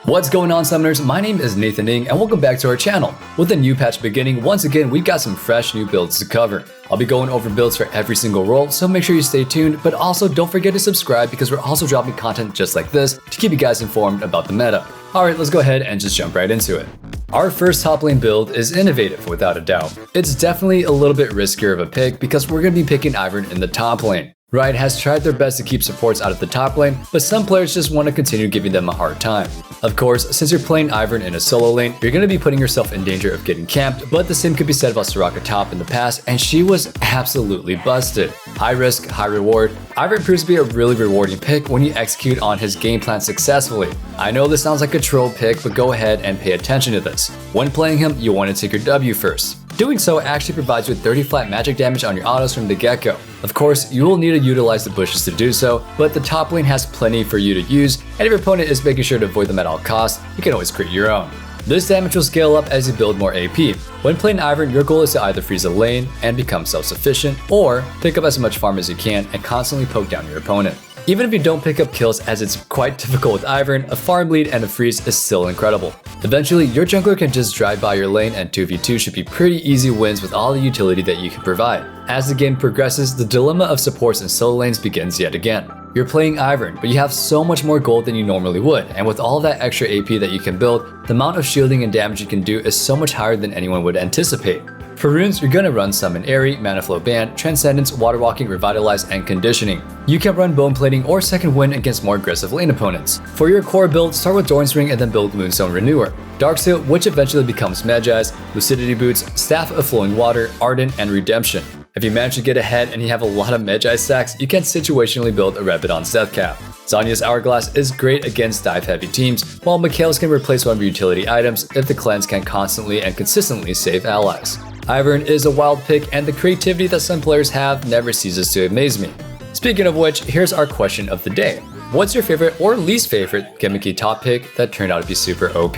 What's going on, Summoners? My name is Nathan Ng and welcome back to our channel. With a new patch beginning, once again we've got some fresh new builds to cover. I'll be going over builds for every single role, so make sure you stay tuned, but also don't forget to subscribe because we're also dropping content just like this to keep you guys informed about the meta. Alright, let's go ahead and just jump right into it. Our first top lane build is innovative without a doubt. It's definitely a little bit riskier of a pick because we're going to be picking Ivern in the top lane. Riot has tried their best to keep supports out of the top lane, but some players just want to continue giving them a hard time. Of course, since you're playing Ivern in a solo lane, you're going to be putting yourself in danger of getting camped, but the same could be said about Soraka top in the past, and she was absolutely busted. High risk, high reward. Ivern proves to be a really rewarding pick when you execute on his game plan successfully. I know this sounds like a troll pick, but go ahead and pay attention to this. When playing him, you want to take your W first. Doing so actually provides you with 30 flat magic damage on your autos from the get-go. Of course, you will need to utilize the bushes to do so, but the top lane has plenty for you to use, and if your opponent is making sure to avoid them at all costs, you can always create your own. This damage will scale up as you build more AP. When playing Ivern, your goal is to either freeze a lane and become self-sufficient, or pick up as much farm as you can and constantly poke down your opponent. Even if you don't pick up kills, as it's quite difficult with Ivern, a farm lead and a freeze is still incredible. Eventually, your jungler can just drive by your lane and 2v2 should be pretty easy wins with all the utility that you can provide. As the game progresses, the dilemma of supports in solo lanes begins yet again. You're playing Ivern, but you have so much more gold than you normally would, and with all that extra AP that you can build, the amount of shielding and damage you can do is so much higher than anyone would anticipate. For runes, you're gonna run Summon Airy, Mana Flow Ban, Transcendence, Water Walking, Revitalize, and Conditioning. You can run Bone Plating or Second Wind against more aggressive lane opponents. For your core build, start with Doran's Ring and then build Moonstone Renewer, Darksteel, which eventually becomes Magi's, Lucidity Boots, Staff of Flowing Water, Ardent, and Redemption. If you manage to get ahead and you have a lot of Magi stacks, you can situationally build a Rabadon's Death Cap. Zhonya's Hourglass is great against dive-heavy teams, while Mikhail's can replace one of your utility items if the cleanse can constantly and consistently save allies. Ivern is a wild pick, and the creativity that some players have never ceases to amaze me. Speaking of which, here's our question of the day. What's your favorite or least favorite gimmicky top pick that turned out to be super OP?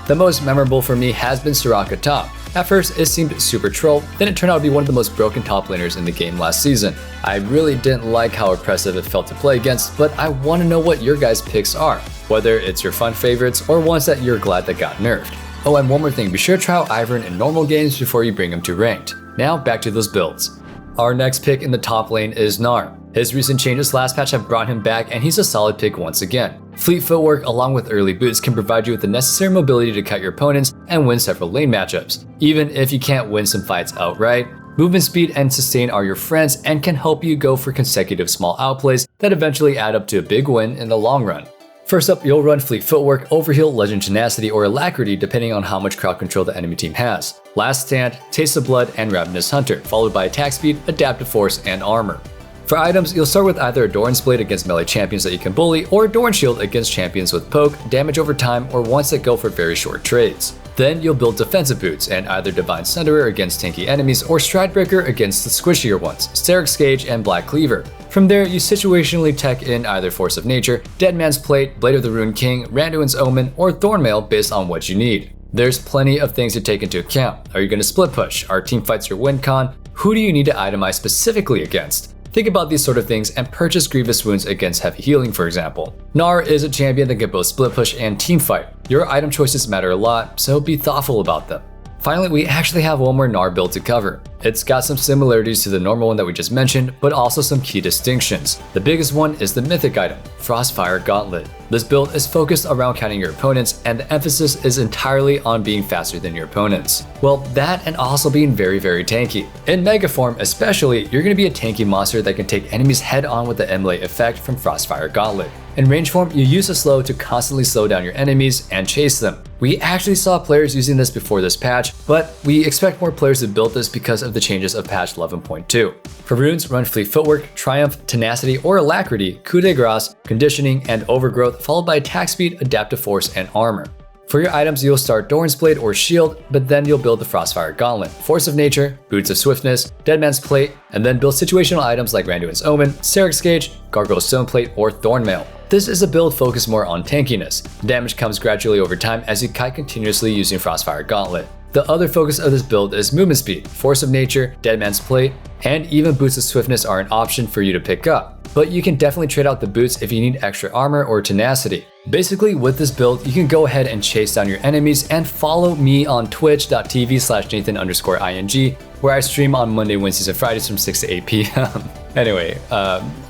The most memorable for me has been Soraka top. At first, it seemed super troll, then it turned out to be one of the most broken top laners in the game last season. I really didn't like how oppressive it felt to play against, but I want to know what your guys' picks are, whether it's your fun favorites or ones that you're glad that got nerfed. Oh, and one more thing, be sure to try out Ivern in normal games before you bring him to ranked. Now, back to those builds. Our next pick in the top lane is GNAR. His recent changes last patch have brought him back, and he's a solid pick once again. Fleet footwork along with early boots can provide you with the necessary mobility to cut your opponents and win several lane matchups. Even if you can't win some fights outright, movement speed and sustain are your friends and can help you go for consecutive small outplays that eventually add up to a big win in the long run. First up, you'll run Fleet Footwork, Overheal, Legend Tenacity, or Alacrity depending on how much crowd control the enemy team has. Last Stand, Taste of Blood, and Ravenous Hunter, followed by Attack Speed, Adaptive Force, and Armor. For items, you'll start with either a Doran's Blade against melee champions that you can bully, or a Doran Shield against champions with poke, damage over time, or ones that go for very short trades. Then you'll build defensive boots and either Divine Sunderer against tanky enemies or Stridebreaker against the squishier ones, Steric's Gauge and Black Cleaver. From there, you situationally tech in either Force of Nature, Dead Man's Plate, Blade of the Rune King, Randuin's Omen, or Thornmail based on what you need. There's plenty of things to take into account. Are you going to split push? Are teamfights your win con? Who do you need to itemize specifically against? Think about these sort of things and purchase Grievous Wounds against heavy healing, for example. GNAR is a champion that can both split push and teamfight. Your item choices matter a lot, so be thoughtful about them. Finally, we actually have one more GNAR build to cover. It's got some similarities to the normal one that we just mentioned, but also some key distinctions. The biggest one is the mythic item, Frostfire Gauntlet. This build is focused around counting your opponents, and the emphasis is entirely on being faster than your opponents. Well, that and also being very tanky. In Mega form especially, you're going to be a tanky monster that can take enemies head on with the Emblay effect from Frostfire Gauntlet. In range form, you use a slow to constantly slow down your enemies and chase them. We actually saw players using this before this patch, but we expect more players to build this because of the changes of patch 11.2. For runes, run Fleet Footwork, Triumph, Tenacity, or Alacrity, Coup de Grace, Conditioning, and Overgrowth, followed by Attack Speed, Adaptive Force, and Armor. For your items, you'll start Doran's Blade or Shield, but then you'll build the Frostfire Gauntlet, Force of Nature, Boots of Swiftness, Dead Man's Plate, and then build situational items like Randuin's Omen, Steric's Gauge, Gargoyle's Stone Plate, or Thornmail. This is a build focused more on tankiness. Damage comes gradually over time as you kite continuously using Frostfire Gauntlet. The other focus of this build is movement speed, force of nature, Deadman's Plate, and even boots of swiftness are an option for you to pick up. But you can definitely trade out the boots if you need extra armor or tenacity. Basically, with this build, you can go ahead and chase down your enemies and follow me on twitch.tv/Nathan_ing, where I stream on Monday, Wednesdays, and Fridays from 6 to 8 p.m. Anyway,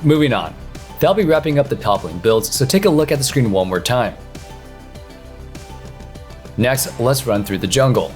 moving on. That'll be wrapping up the top lane builds, so take a look at the screen one more time. Next, let's run through the jungle.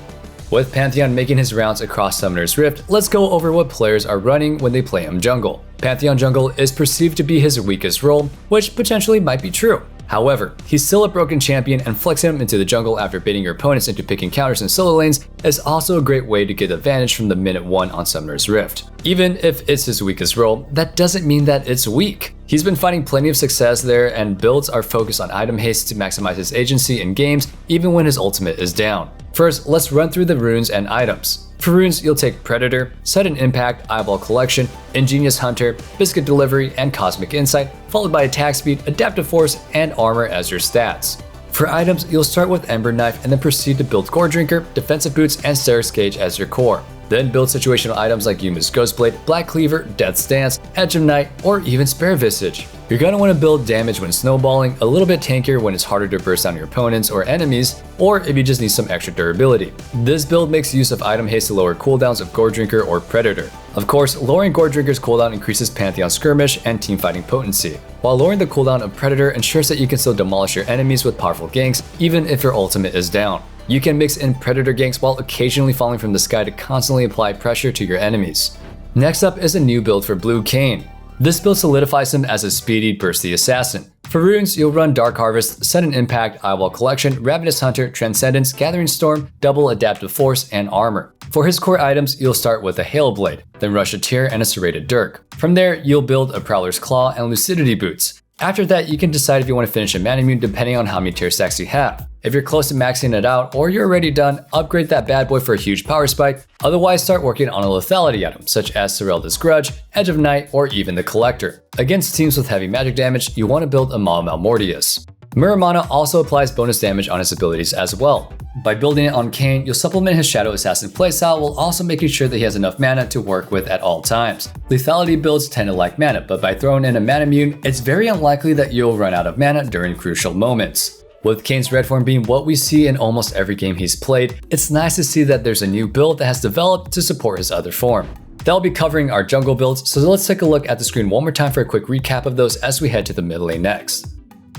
With Pantheon making his rounds across Summoner's Rift, let's go over what players are running when they play him jungle. Pantheon jungle is perceived to be his weakest role, which potentially might be true. However, he's still a broken champion, and flexing him into the jungle after baiting your opponents into picking counters in solo lanes is also a great way to get advantage from the minute 1 on Summoner's Rift. Even if it's his weakest role, that doesn't mean that it's weak. He's been finding plenty of success there, and builds are focused on item haste to maximize his agency in games even when his ultimate is down. First, let's run through the runes and items. For runes, you'll take Predator, Sudden Impact, Eyeball Collection, Ingenious Hunter, Biscuit Delivery, and Cosmic Insight, followed by Attack Speed, Adaptive Force, and Armor as your stats. For items, you'll start with Ember Knife and then proceed to build Gore Drinker, Defensive Boots, and Sterak's Cage as your core. Then build situational items like Yuuma's Ghostblade, Black Cleaver, Death's Dance, Edge of Night, or even Spare Visage. You're going to want to build damage when snowballing, a little bit tankier when it's harder to burst down your opponents or enemies, or if you just need some extra durability. This build makes use of item haste to lower cooldowns of Gore Drinker or Predator. Of course, lowering Gore Drinker's cooldown increases Pantheon skirmish and teamfighting potency, while lowering the cooldown of Predator ensures that you can still demolish your enemies with powerful ganks even if your ultimate is down. You can mix in Predator ganks while occasionally falling from the sky to constantly apply pressure to your enemies. Next up is a new build for Blue KAYN. This build solidifies him as a speedy, bursty assassin. For runes, you'll run Dark Harvest, Sudden Impact, Eyeball Collection, Ravenous Hunter, Transcendence, Gathering Storm, Double Adaptive Force, and Armor. For his core items, you'll start with a Hail Blade, then rush a Tear and a Serrated Dirk. From there, you'll build a Prowler's Claw and Lucidity Boots. After that, you can decide if you want to finish a Manamune depending on how many Tear stacks you have. If you're close to maxing it out or you're already done, upgrade that bad boy for a huge power spike. Otherwise, start working on a lethality item such as Serelda's Grudge, Edge of Night, or even the Collector. Against teams with heavy magic damage, you want to build a Maw Malmortius. Mirror Mana also applies bonus damage on his abilities as well. By building it on KAYN, you'll supplement his Shadow Assassin playstyle while also making sure that he has enough mana to work with at all times. Lethality builds tend to lack mana, but by throwing in a Manamune, it's very unlikely that you'll run out of mana during crucial moments. With KAYN's red form being what we see in almost every game he's played, it's nice to see that there's a new build that has developed to support his other form. That'll be covering our jungle builds, so let's take a look at the screen one more time for a quick recap of those as we head to the mid lane next.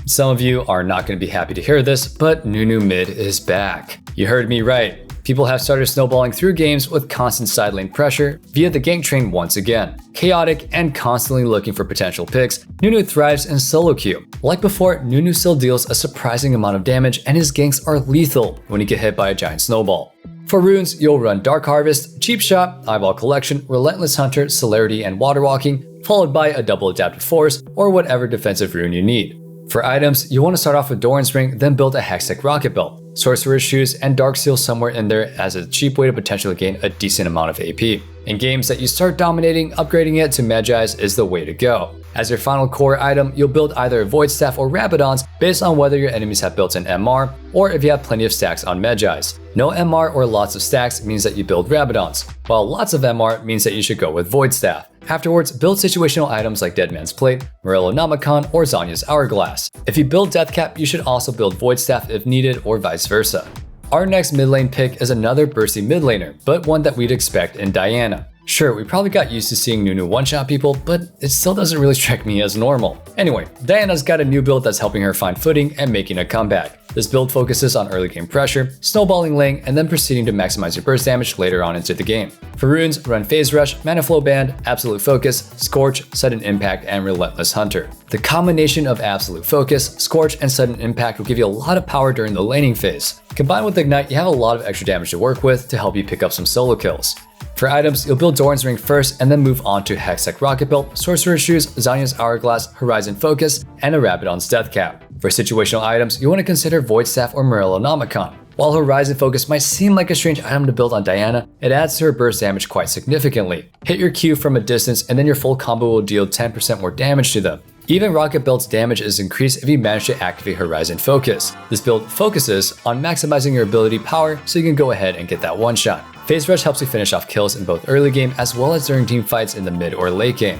Some of you are not going to be happy to hear this, but Nunu mid is back. You heard me right. People have started snowballing through games with constant side lane pressure via the gank train once again. Chaotic and constantly looking for potential picks, Nunu thrives in solo queue. Like before, Nunu still deals a surprising amount of damage and his ganks are lethal when you get hit by a giant snowball. For runes, you'll run Dark Harvest, Cheap Shot, Eyeball Collection, Relentless Hunter, Celerity, and Water Walking, followed by a Double Adaptive Force or whatever defensive rune you need. For items, you want to start off with Doran's Ring, then build a Hextech Rocket Belt, Sorcerer's Shoes, and Dark Seal somewhere in there as a cheap way to potentially gain a decent amount of AP. In games that you start dominating, upgrading it to Magi's is the way to go. As your final core item, you'll build either a Void Staff or Rabadons based on whether your enemies have built-in MR or if you have plenty of stacks on Magi's. No MR or lots of stacks means that you build Rabadons, while lots of MR means that you should go with Void Staff. Afterwards, build situational items like Deadman's Plate, Morellonomicon, or Zanya's Hourglass. If you build Deathcap, you should also build Void Staff if needed or vice versa. Our next mid lane pick is another bursty mid laner, but one that we'd expect in Diana. Sure, we probably got used to seeing Nunu one-shot people, but it still doesn't really strike me as normal. Anyway, Diana's got a new build that's helping her find footing and making a comeback. This build focuses on early game pressure, snowballing lane, and then proceeding to maximize your burst damage later on into the game. For runes, run Phase Rush, Mana Flow Band, Absolute Focus, Scorch, Sudden Impact, and Relentless Hunter. The combination of Absolute Focus, Scorch, and Sudden Impact will give you a lot of power during the laning phase. Combined with Ignite, you have a lot of extra damage to work with to help you pick up some solo kills. For items, you'll build Doran's Ring first and then move on to Hextech Rocket Belt, Sorcerer's Shoes, Zanya's Hourglass, Horizon Focus, and a Rabadon's Deathcap. For situational items, you want to consider Void Staff or Morellonomicon. While Horizon Focus might seem like a strange item to build on Diana, it adds to her burst damage quite significantly. Hit your Q from a distance and then your full combo will deal 10% more damage to them. Even Rocket Belt's damage is increased if you manage to activate Horizon Focus. This build focuses on maximizing your ability power so you can go ahead and get that one shot. Phase Rush helps you finish off kills in both early game as well as during team fights in the mid or late game.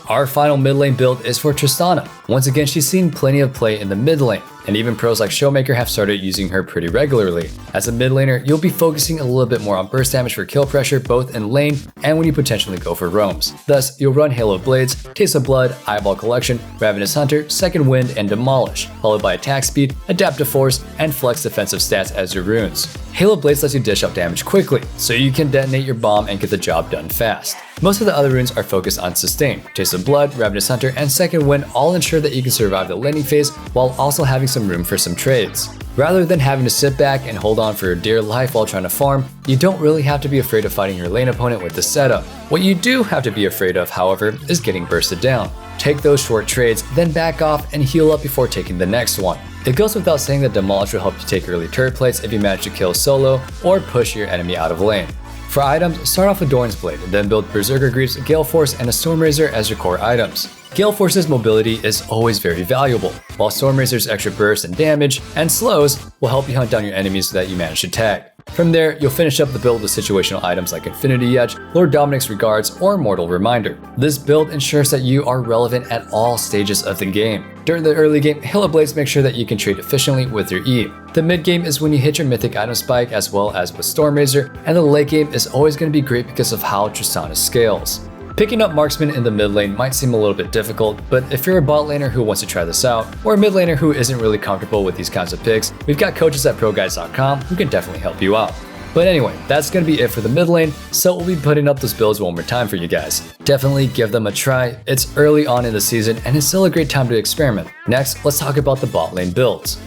Our final mid lane build is for Tristana. Once again, she's seen plenty of play in the mid lane, and even pros like Showmaker have started using her pretty regularly. As a mid laner, you'll be focusing a little bit more on burst damage for kill pressure both in lane and when you potentially go for roams. Thus, you'll run Halo Blades, Taste of Blood, Eyeball Collection, Ravenous Hunter, Second Wind, and Demolish, followed by Attack Speed, Adaptive Force, and Flex defensive stats as your runes. Halo Blades lets you dish out damage quickly, so you can detonate your bomb and get the job done fast. Most of the other runes are focused on Sustain. Taste of Blood, Ravenous Hunter, and Second Wind all ensure that you can survive the laning phase while also having some room for some trades. Rather than having to sit back and hold on for your dear life while trying to farm, you don't really have to be afraid of fighting your lane opponent with this setup. What you do have to be afraid of, however, is getting bursted down. Take those short trades, then back off and heal up before taking the next one. It goes without saying that Demolish will help you take early turret plates if you manage to kill solo or push your enemy out of lane. For items, start off with Doran's Blade, then build Berserker Greaves, Gale Force, and a Stormrazor as your core items. Gale Force's mobility is always very valuable, while Stormrazor's extra burst and damage and slows will help you hunt down your enemies that you manage to tag. From there, you'll finish up the build with situational items like Infinity Edge, Lord Dominic's Regards, or Mortal Reminder. This build ensures that you are relevant at all stages of the game. During the early game, Halo Blades make sure that you can trade efficiently with your E. The mid game is when you hit your mythic item spike as well as with Stormrazor, and the late game is always going to be great because of how Tristana scales. Picking up Marksman in the mid lane might seem a little bit difficult, but if you're a bot laner who wants to try this out, or a mid laner who isn't really comfortable with these kinds of picks, we've got coaches at ProGuides.com who can definitely help you out. But anyway, that's going to be it for the mid lane, so we'll be putting up those builds one more time for you guys. Definitely give them a try. It's early on in the season and it's still a great time to experiment. Next, let's talk about the bot lane builds.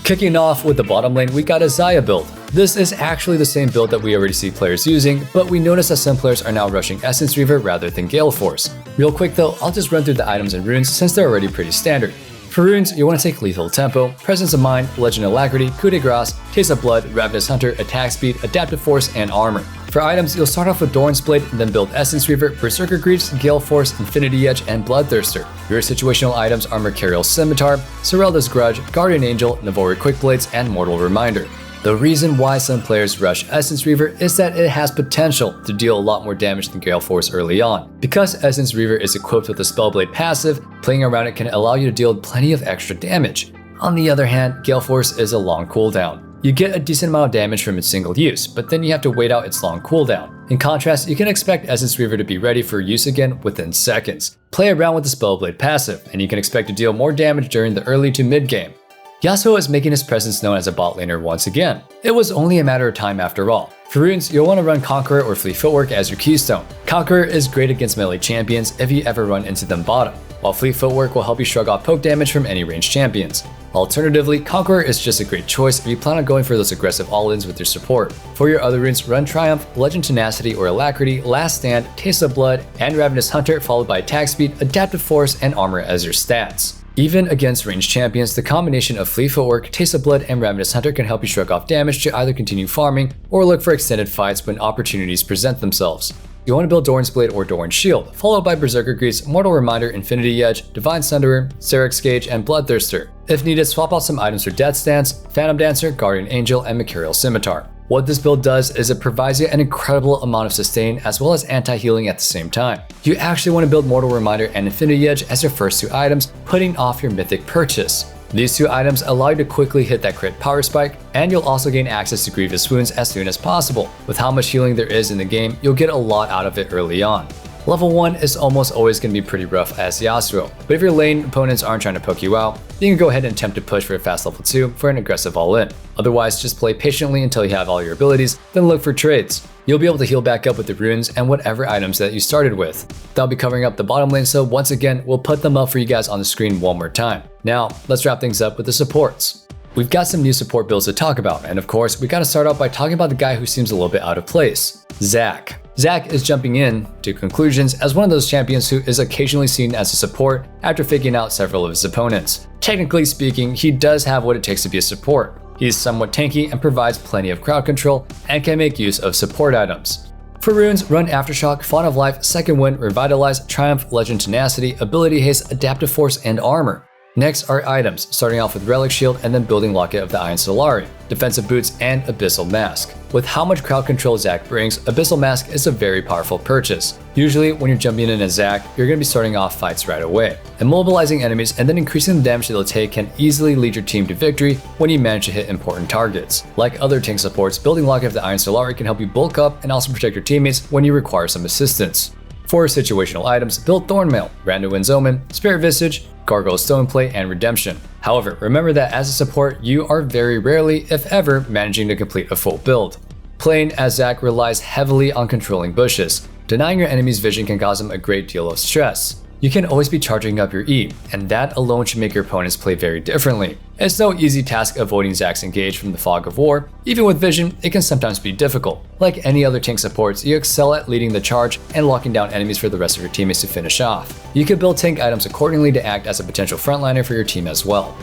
Kicking off with the bottom lane, we got a XAYAH build. This is actually the same build that we already see players using, but we notice that some players are now rushing Essence Reaver rather than Gale Force. Real quick though, I'll just run through the items and runes since they're already pretty standard. For runes, you want to take Lethal Tempo, Presence of Mind, Legend Alacrity, Coup de Grace, Taste of Blood, Ravenous Hunter, Attack Speed, Adaptive Force, and Armor. For items, you'll start off with Doran's Blade and then build Essence Reaver, Berserker Greaves, Gale Force, Infinity Edge, and Bloodthirster. Your situational items are Mercurial Scimitar, Serelda's Grudge, Guardian Angel, Navori Quick Blades, and Mortal Reminder. The reason why some players rush Essence Reaver is that it has potential to deal a lot more damage than Gale Force early on. Because Essence Reaver is equipped with a Spellblade passive, playing around it can allow you to deal plenty of extra damage. On the other hand, Gale Force is a long cooldown. You get a decent amount of damage from its single use, but then you have to wait out its long cooldown. In contrast, you can expect Essence Reaver to be ready for use again within seconds. Play around with the Spellblade passive, and you can expect to deal more damage during the early to mid game. YASUO is making his presence known as a bot laner once again. It was only a matter of time after all. For runes, you'll want to run Conqueror or Fleet Footwork as your keystone. Conqueror is great against melee champions if you ever run into them bottom, while Fleet Footwork will help you shrug off poke damage from any ranged champions. Alternatively, Conqueror is just a great choice if you plan on going for those aggressive all-ins with your support. For your other runes, run Triumph, Legend Tenacity or Alacrity, Last Stand, Taste of Blood, and Ravenous Hunter followed by Attack Speed, Adaptive Force, and Armor as your stats. Even against ranged champions, the combination of Fleet Footwork, Taste of Blood, and Ravenous Hunter can help you shrug off damage to either continue farming or look for extended fights when opportunities present themselves. You want to build Doran's Blade or Doran's Shield, followed by Berserker Greaves, Mortal Reminder, Infinity Edge, Divine Sunderer, Serex's Gauge, and Bloodthirster. If needed, swap out some items for Death Stance, Phantom Dancer, Guardian Angel, and Mercurial Scimitar. What this build does is it provides you an incredible amount of sustain as well as anti-healing at the same time. You actually want to build Mortal Reminder and Infinity Edge as your first two items, putting off your mythic purchase. These two items allow you to quickly hit that crit power spike, and you'll also gain access to Grievous Wounds as soon as possible. With how much healing there is in the game, you'll get a lot out of it early on. Level 1 is almost always going to be pretty rough as YASUO, but if your lane opponents aren't trying to poke you out, you can go ahead and attempt to push for a fast level 2 for an aggressive all-in. Otherwise, just play patiently until you have all your abilities, then look for trades. You'll be able to heal back up with the runes and whatever items that you started with. That'll be covering up the bottom lane, so once again, we'll put them up for you guys on the screen one more time. Now, let's wrap things up with the supports. We've got some new support builds to talk about, and of course, we gotta start out by talking about the guy who seems a little bit out of place, Zac. Zac is jumping in to conclusions as one of those champions who is occasionally seen as a support after faking out several of his opponents. Technically speaking, he does have what it takes to be a support. He is somewhat tanky and provides plenty of crowd control and can make use of support items. For runes, run Aftershock, Fawn of Life, Second Wind, Revitalize, Triumph, Legend Tenacity, Ability Haste, Adaptive Force, and Armor. Next are items, starting off with Relic Shield and then building Locket of the Iron Solari, Defensive Boots, and Abyssal Mask. With how much crowd control Zac brings, Abyssal Mask is a very powerful purchase. Usually, when you're jumping in a Zac, you're going to be starting off fights right away. Immobilizing enemies and then increasing the damage they'll take can easily lead your team to victory when you manage to hit important targets. Like other tank supports, building Locket of the Iron Solari can help you bulk up and also protect your teammates when you require some assistance. For situational items, build Thornmail, Randowind's Omen, Spirit Visage, Gargoyle Stoneplate, and Redemption. However, remember that as a support, you are very rarely, if ever, managing to complete a full build. Playing as Zac relies heavily on controlling bushes. Denying your enemy's vision can cause them a great deal of stress. You can always be charging up your E, and that alone should make your opponents play very differently. It's no easy task avoiding Zac's engage from the fog of war. Even with vision, it can sometimes be difficult. Like any other tank supports, you excel at leading the charge and locking down enemies for the rest of your teammates to finish off. You can build tank items accordingly to act as a potential frontliner for your team as well.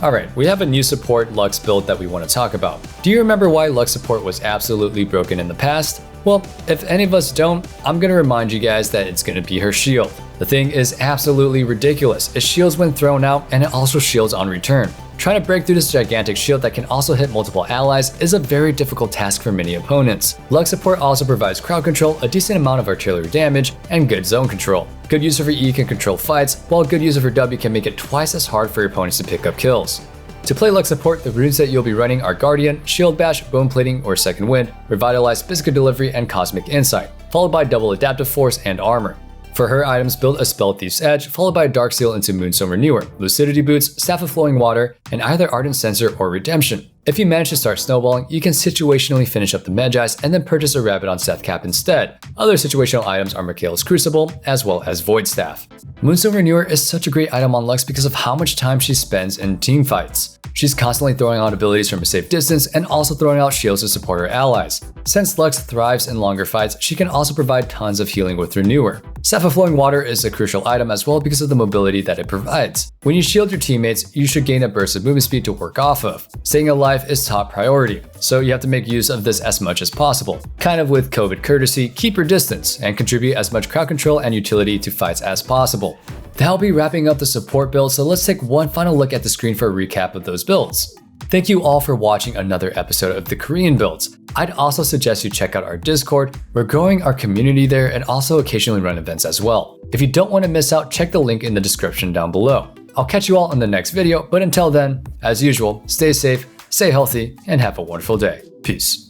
Alright, we have a new support Lux build that we want to talk about. Do you remember why Lux support was absolutely broken in the past? Well, if any of us don't, I'm gonna remind you guys that it's gonna be her shield. The thing is absolutely ridiculous. It shields when thrown out and it also shields on return. Trying to break through this gigantic shield that can also hit multiple allies is a very difficult task for many opponents. Lux support also provides crowd control, a decent amount of artillery damage, and good zone control. Good use of her E can control fights, while good use of her W can make it twice as hard for your opponents to pick up kills. To play Lux support, the runes that you'll be running are Guardian, Shield Bash, Bone Plating or Second Wind, Revitalize, Physical Delivery, and Cosmic Insight, followed by double Adaptive Force and Armor. For her items, build a Spell Thief's Edge, followed by a Dark Seal into Moonstone Renewer, Lucidity Boots, Staff of Flowing Water, and either Ardent Censer or Redemption. If you manage to start snowballing, you can situationally finish up the Medjais and then purchase a Rabadon Seth Cap instead. Other situational items are Michaela's Crucible, as well as Void Staff. Moonstone Renewer is such a great item on Lux because of how much time she spends in teamfights. She's constantly throwing out abilities from a safe distance and also throwing out shields to support her allies. Since Lux thrives in longer fights, she can also provide tons of healing with Renewer. Staff of Flowing Water is a crucial item as well because of the mobility that it provides. When you shield your teammates, you should gain a burst of movement speed to work off of. Staying alive is top priority, so you have to make use of this as much as possible. Kind of with COVID courtesy, keep your distance and contribute as much crowd control and utility to fights as possible. That'll be wrapping up the support build, so let's take one final look at the screen for a recap of those builds. Thank you all for watching another episode of the Korean builds. I'd also suggest you check out our Discord. We're growing our community there and also occasionally run events as well. If you don't want to miss out, check the link in the description down below. I'll catch you all in the next video, but until then, as usual, stay safe, stay healthy, and have a wonderful day. Peace.